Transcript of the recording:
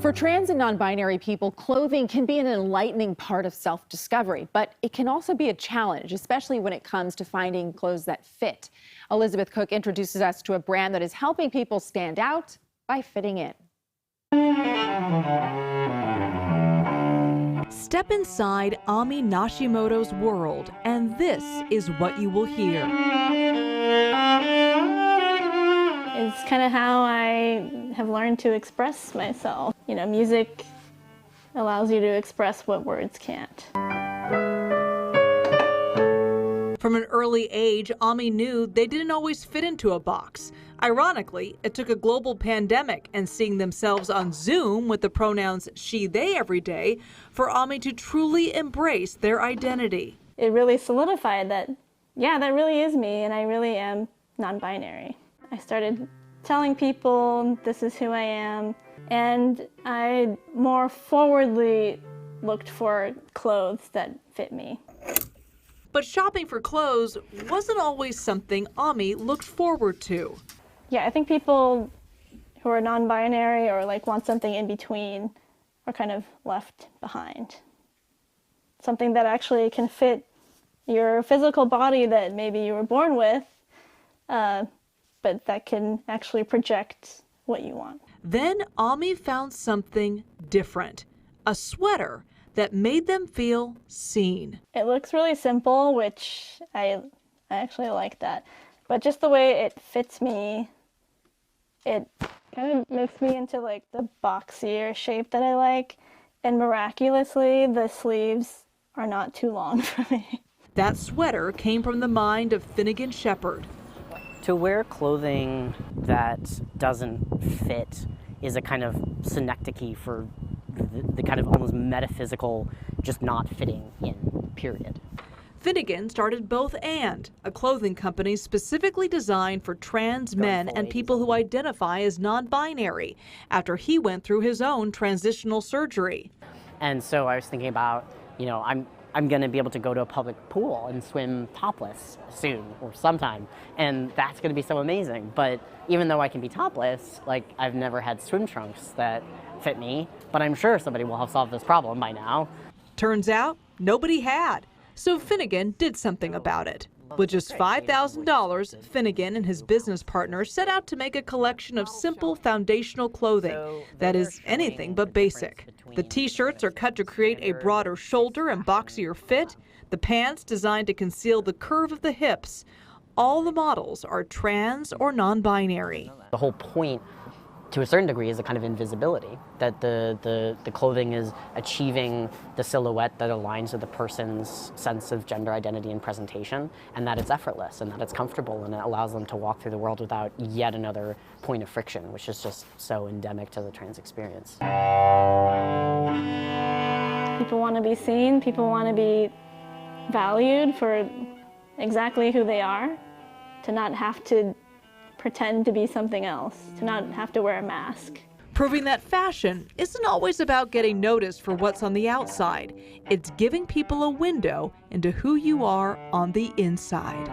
For trans and non-binary people, clothing can be an enlightening part of self-discovery, but it can also be a challenge, especially when it comes to finding clothes that fit. Elizabeth Cook introduces us to a brand that is helping people stand out by fitting in. Step inside Ami Nashimoto's world, and this is what you will hear. It's kind of how I have learned to express myself. You know, music allows you to express what words can't. From an early age, Ami knew they didn't always fit into a box. Ironically, it took a global pandemic and seeing themselves on Zoom with the pronouns she, they every day for Ami to truly embrace their identity. It really solidified that, yeah, that really is me, and I really am non-binary. I started telling people this is who I am, and I more forwardly looked for clothes that fit me. But shopping for clothes wasn't always something Ami looked forward to. Yeah, I think people who are non-binary or like want something in between are kind of left behind. Something that actually can fit your physical body that maybe you were born with, but that can actually project what you want. Then Ami found something different, a sweater that made them feel seen. It looks really simple, which I actually like that. But just the way it fits me, it kind of makes me into like the boxier shape that I like. And miraculously, the sleeves are not too long for me. That sweater came from the mind of Finnegan Shepherd. To wear clothing that doesn't fit is a kind of synecdoche for the kind of almost metaphysical just not fitting in, period. Finnegan started Both And, a clothing company specifically designed for trans men and people who identify as non-binary, after he went through his own transitional surgery. And so I was thinking about, you know, I'm going to be able to go to a public pool and swim topless soon or sometime, and that's going to be so amazing. But even though I can be topless, like, I've never had swim trunks that fit me, but I'm sure somebody will have solved this problem by now. Turns out nobody had, so Finnegan did something about it. With just $5,000, Finnegan and his business partner set out to make a collection of simple foundational clothing that is anything but basic. The t-shirts are cut to create a broader shoulder and boxier fit, the pants designed to conceal the curve of the hips. All the models are trans or non-binary. The whole point, to a certain degree, is a kind of invisibility, that the clothing is achieving the silhouette that aligns with the person's sense of gender identity and presentation, and that it's effortless and that it's comfortable and it allows them to walk through the world without yet another point of friction, which is just so endemic to the trans experience. People want to be seen, people want to be valued for exactly who they are, to not have to pretend to be something else, to not have to wear a mask. Proving that fashion isn't always about getting noticed for what's on the outside. It's giving people a window into who you are on the inside.